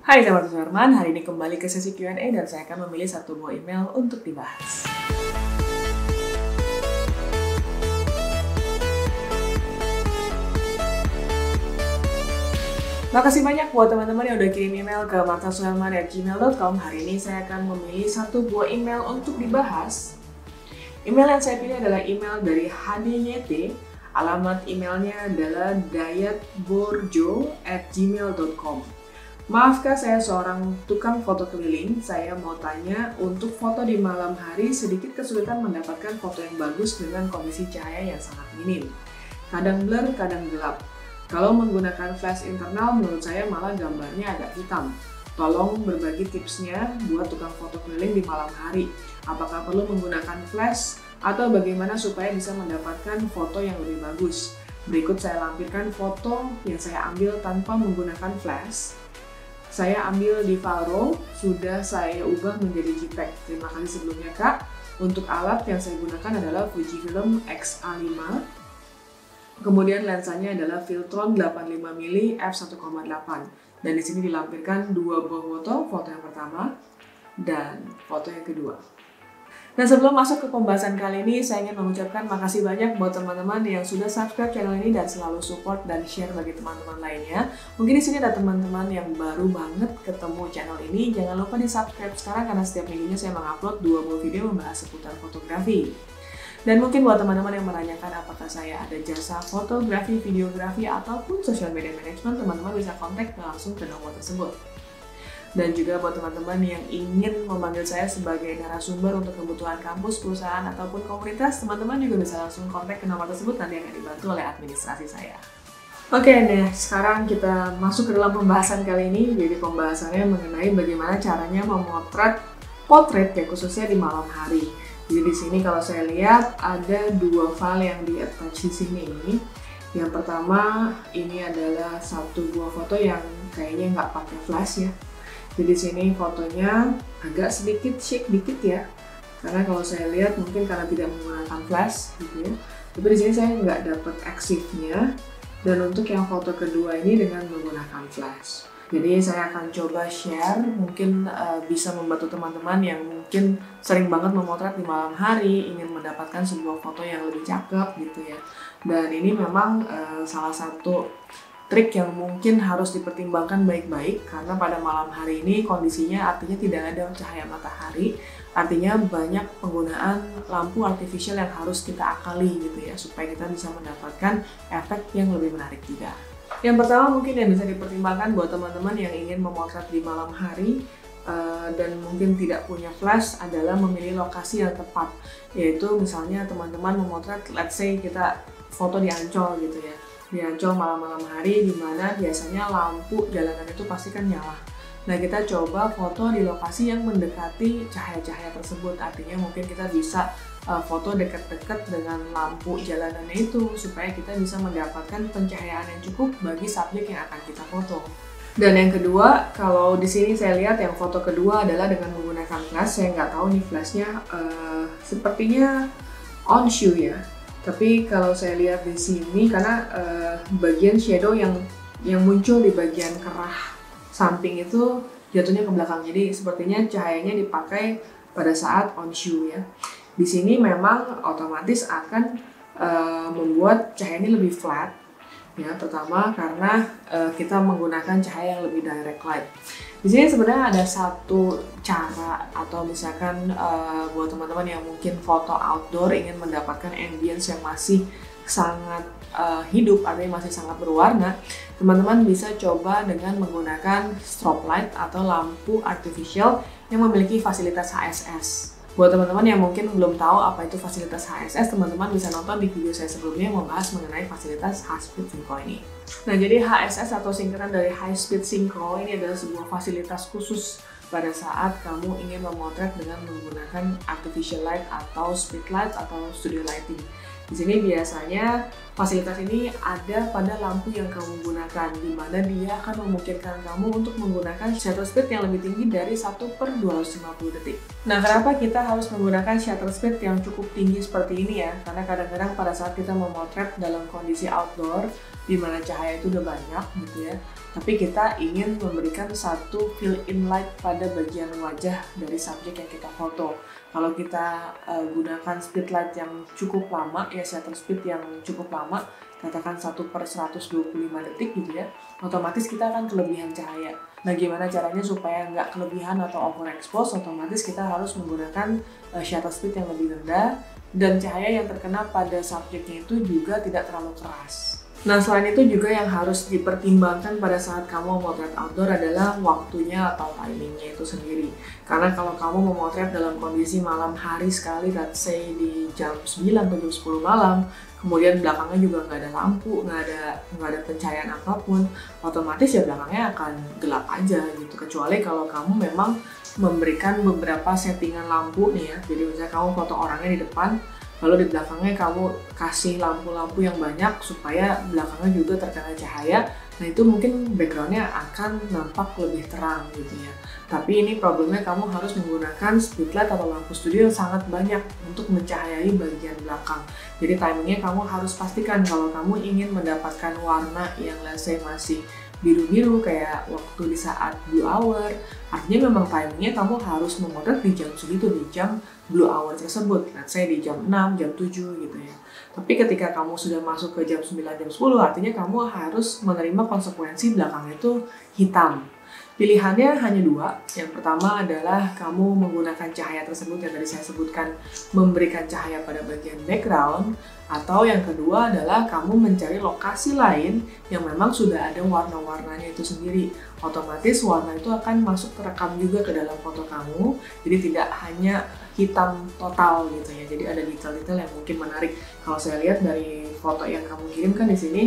Hai sahabat Suherman, hari ini kembali ke sesi Q&A dan saya akan memilih satu buah email untuk dibahas. Makasih banyak buat teman-teman yang udah kirim email ke marthasuherman@gmail.com. Hari ini saya akan memilih satu buah email untuk dibahas. Email yang saya pilih adalah email dari HDYT. Alamat emailnya adalah dayatborjo@gmail.com. Maafkah saya seorang tukang foto keliling, saya mau tanya, untuk foto di malam hari sedikit kesulitan mendapatkan foto yang bagus dengan kondisi cahaya yang sangat minim. Kadang blur, kadang gelap. Kalau menggunakan flash internal, menurut saya malah gambarnya agak hitam. Tolong berbagi tipsnya buat tukang foto keliling di malam hari. Apakah perlu menggunakan flash atau bagaimana supaya bisa mendapatkan foto yang lebih bagus? Berikut saya lampirkan foto yang saya ambil tanpa menggunakan flash. Saya ambil di file RAW, sudah saya ubah menjadi JPEG. Terima kasih sebelumnya Kak. Untuk alat yang saya gunakan adalah Fujifilm X-A5. Kemudian lensanya adalah Filtron 85mm f1.8. Dan di sini dilampirkan dua buah foto yang pertama dan foto yang kedua. Nah, sebelum masuk ke pembahasan kali ini, saya ingin mengucapkan makasih banyak buat teman-teman yang sudah subscribe channel ini dan selalu support dan share bagi teman-teman lainnya. Mungkin di sini ada teman-teman yang baru banget ketemu channel ini, jangan lupa di subscribe sekarang karena setiap minggunya saya mengupload 2 buah video membahas seputar fotografi. Dan mungkin buat teman-teman yang menanyakan apakah saya ada jasa fotografi, videografi, ataupun social media management, teman-teman bisa kontak langsung ke nomor tersebut. Dan juga buat teman-teman yang ingin memanggil saya sebagai narasumber untuk kebutuhan kampus, perusahaan, ataupun komunitas, teman-teman juga bisa langsung kontak ke nomor tersebut, nanti akan dibantu oleh administrasi saya. Oke, nah sekarang kita masuk ke dalam pembahasan kali ini. Jadi pembahasannya mengenai bagaimana caranya memotret potret ya, khususnya di malam hari. Jadi di sini kalau saya lihat ada dua file yang di-attach di sini. Yang pertama ini adalah satu buah foto yang kayaknya nggak pakai flash ya. Jadi di sini fotonya agak sedikit shake dikit ya, karena kalau saya lihat mungkin karena tidak menggunakan flash gitu ya. Tapi di sini saya nggak dapat EXIF-nya. Dan untuk yang foto kedua ini dengan menggunakan flash. Jadi saya akan coba share, mungkin bisa membantu teman-teman yang mungkin sering banget memotret di malam hari, ingin mendapatkan sebuah foto yang lebih cakep gitu ya. Dan ini memang salah satu trik yang mungkin harus dipertimbangkan baik-baik, karena pada malam hari ini kondisinya artinya tidak ada cahaya matahari, artinya banyak penggunaan lampu artificial yang harus kita akali gitu ya, supaya kita bisa mendapatkan efek yang lebih menarik juga. Yang pertama mungkin yang bisa dipertimbangkan buat teman-teman yang ingin memotret di malam hari dan mungkin tidak punya flash adalah memilih lokasi yang tepat, yaitu misalnya teman-teman memotret, let's say kita foto di Ancol gitu ya, di Ancol malam-malam hari, dimana biasanya lampu jalanan itu pasti kan nyala. Nah, kita coba foto di lokasi yang mendekati cahaya-cahaya tersebut. Artinya mungkin kita bisa foto dekat-dekat dengan lampu jalanannya itu, supaya kita bisa mendapatkan pencahayaan yang cukup bagi subjek yang akan kita foto. Dan yang kedua, kalau di sini saya lihat yang foto kedua adalah dengan menggunakan flash. Saya nggak tahu nih flashnya, sepertinya on show ya. Tapi kalau saya lihat di sini, karena bagian shadow yang muncul di bagian kerah samping itu jatuhnya ke belakang, jadi sepertinya cahayanya dipakai pada saat on show ya. Di sini memang otomatis akan membuat cahayanya lebih flat ya, pertama karena kita menggunakan cahaya yang lebih direct light. Di sini sebenarnya ada satu cara, atau misalkan buat teman-teman yang mungkin foto outdoor ingin mendapatkan ambience yang masih sangat hidup, artinya masih sangat berwarna, teman-teman bisa coba dengan menggunakan strobe light atau lampu artificial yang memiliki fasilitas HSS. Buat teman-teman yang mungkin belum tahu apa itu fasilitas HSS, teman-teman bisa nonton di video saya sebelumnya yang membahas mengenai fasilitas High Speed Synchro ini. Nah, jadi HSS atau singkatan dari High Speed Synchro ini adalah sebuah fasilitas khusus pada saat kamu ingin memotret dengan menggunakan artificial light atau speed light atau studio lighting. Di sini biasanya fasilitas ini ada pada lampu yang kamu gunakan, di mana dia akan memungkinkan kamu untuk menggunakan shutter speed yang lebih tinggi dari 1/250 detik. Nah, kenapa kita harus menggunakan shutter speed yang cukup tinggi seperti ini ya? Karena kadang-kadang pada saat kita memotret dalam kondisi outdoor, di mana cahaya itu udah banyak gitu ya, tapi kita ingin memberikan satu fill-in light pada bagian wajah dari subjek yang kita foto. Kalau kita gunakan speed light yang cukup lama, ya shutter speed yang cukup lama, katakan 1/125 detik gitu ya, otomatis kita akan kelebihan cahaya. Nah, gimana caranya supaya nggak kelebihan atau overexpose? Otomatis kita harus menggunakan shutter speed yang lebih rendah, dan cahaya yang terkena pada subjeknya itu juga tidak terlalu keras. Nah, selain itu juga yang harus dipertimbangkan pada saat kamu memotret outdoor adalah waktunya atau timingnya itu sendiri. Karena kalau kamu memotret dalam kondisi malam hari sekali, let's say di jam 9 atau jam 10 malam, kemudian belakangnya juga nggak ada lampu, nggak ada pencahayaan apapun, otomatis ya belakangnya akan gelap aja gitu. Kecuali kalau kamu memang memberikan beberapa settingan lampu nih ya, jadi misalnya kamu foto orangnya di depan, lalu di belakangnya kamu kasih lampu-lampu yang banyak supaya belakangnya juga terkena cahaya. Nah, itu mungkin backgroundnya akan nampak lebih terang gitu ya. Tapi ini problemnya kamu harus menggunakan speedlight atau lampu studio yang sangat banyak untuk mencahayai bagian belakang. Jadi timingnya kamu harus pastikan kalau kamu ingin mendapatkan warna yang let's say masih biru-biru kayak waktu di saat blue hour, artinya memang timingnya kamu harus memotret di jam segitu, di jam blue hour tersebut, let's say di jam 6, jam 7 gitu ya. Tapi ketika kamu sudah masuk ke jam 9, jam 10, artinya kamu harus menerima konsekuensi belakangnya itu hitam. Pilihannya hanya dua. Yang pertama adalah kamu menggunakan cahaya tersebut yang tadi saya sebutkan, memberikan cahaya pada bagian background, atau yang kedua adalah kamu mencari lokasi lain yang memang sudah ada warna-warnanya itu sendiri. Otomatis warna itu akan masuk terekam juga ke dalam foto kamu, jadi tidak hanya hitam total gitu ya. Jadi ada detail-detail yang mungkin menarik. Kalau saya lihat dari foto yang kamu kirimkan di sini,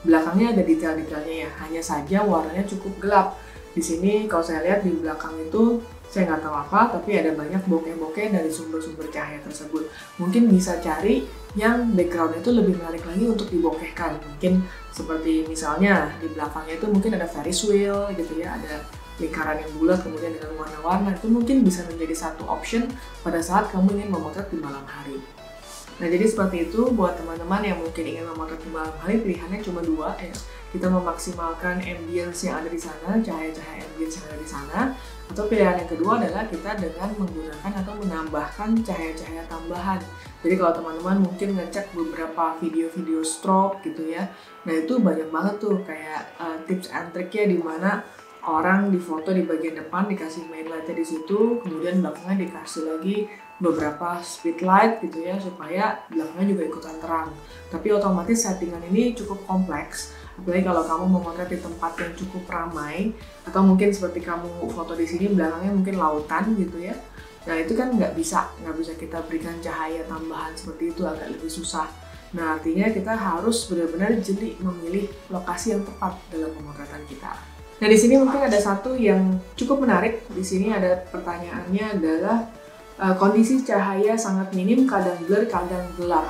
belakangnya ada detail-detailnya ya. Hanya saja warnanya cukup gelap. Di sini kalau saya lihat di belakang itu saya nggak tahu apa, tapi ada banyak bokeh-bokeh dari sumber-sumber cahaya tersebut. Mungkin bisa cari yang background itu lebih menarik lagi untuk dibokehkan. Mungkin seperti misalnya di belakangnya itu mungkin ada Ferris wheel gitu ya, ada lingkaran yang bulat kemudian dengan warna-warna. Itu mungkin bisa menjadi satu option pada saat kamu ingin memotret di malam hari. Nah, jadi seperti itu buat teman-teman yang mungkin ingin memotret di malam hari, pilihannya cuma dua ya. Kita memaksimalkan ambience yang ada di sana, cahaya-cahaya ambience yang ada di sana. Atau pilihan yang kedua adalah kita dengan menggunakan atau menambahkan cahaya-cahaya tambahan. Jadi kalau teman-teman mungkin ngecek beberapa video-video strobe gitu ya, nah itu banyak banget tuh kayak tips and triknya di mana orang difoto di bagian depan dikasih main lightnya di situ, kemudian belakangnya dikasih lagi beberapa speedlight gitu ya supaya belakangnya juga ikutan terang. Tapi otomatis settingan ini cukup kompleks, apalagi kalau kamu memotret di tempat yang cukup ramai, atau mungkin seperti kamu foto di sini belakangnya mungkin lautan gitu ya. Nah, itu kan nggak bisa kita berikan cahaya tambahan seperti itu, agak lebih susah. Nah, artinya kita harus benar-benar jeli memilih lokasi yang tepat dalam pemotretan kita. Nah, di sini mungkin ada satu yang cukup menarik. Di sini ada pertanyaannya adalah kondisi cahaya sangat minim, kadang blur, kadang gelap.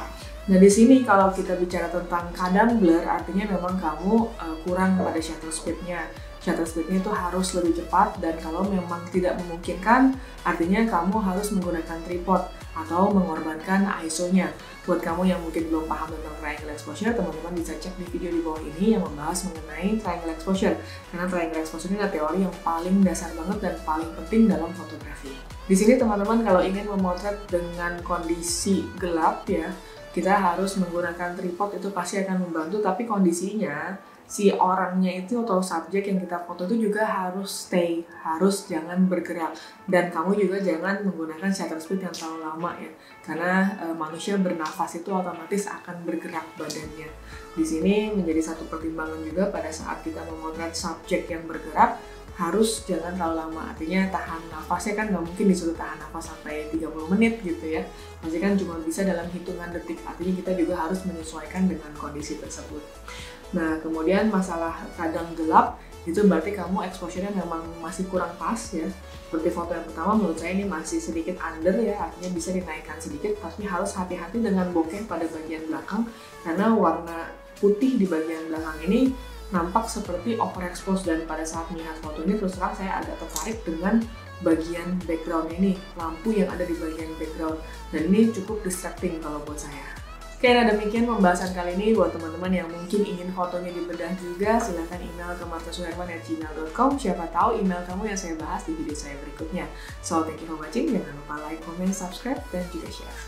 Nah, di sini kalau kita bicara tentang kadang blur, artinya memang kamu kurang pada shutter speed-nya. Shutter speed-nya itu harus lebih cepat, dan kalau memang tidak memungkinkan, artinya kamu harus menggunakan tripod atau mengorbankan ISO-nya. Buat kamu yang mungkin belum paham tentang triangle exposure, teman-teman bisa cek di video di bawah ini yang membahas mengenai triangle exposure. Karena triangle exposure ini adalah teori yang paling dasar banget dan paling penting dalam fotografi. Di sini teman-teman kalau ingin memotret dengan kondisi gelap ya, kita harus menggunakan tripod, itu pasti akan membantu, tapi kondisinya si orangnya itu atau subjek yang kita foto itu juga harus stay, harus jangan bergerak, dan kamu juga jangan menggunakan shutter speed yang terlalu lama ya, karena manusia bernafas itu otomatis akan bergerak badannya. Di sini menjadi satu pertimbangan juga pada saat kita memotret subjek yang bergerak, harus jangan terlalu lama, artinya tahan nafasnya kan nggak mungkin disuruh tahan nafas sampai 30 menit gitu ya, pasti kan cuma bisa dalam hitungan detik, artinya kita juga harus menyesuaikan dengan kondisi tersebut. Nah, kemudian masalah kadang gelap, itu berarti kamu exposure-nya memang masih kurang pas ya. Seperti foto yang pertama, menurut saya ini masih sedikit under ya, artinya bisa dinaikkan sedikit, tapi harus hati-hati dengan bokeh pada bagian belakang, karena warna putih di bagian belakang ini nampak seperti overexpose, dan pada saat melihat foto ini terus terang saya agak tertarik dengan bagian background ini, lampu yang ada di bagian background, dan ini cukup distracting kalau buat saya. Oke, nah demikian pembahasan kali ini. Buat teman-teman yang mungkin ingin fotonya dibedah juga, silahkan email ke martasuherman@gmail.com. Siapa tahu email kamu yang saya bahas di video saya berikutnya. So, thank you for watching. Jangan lupa like, comment, subscribe, dan juga share.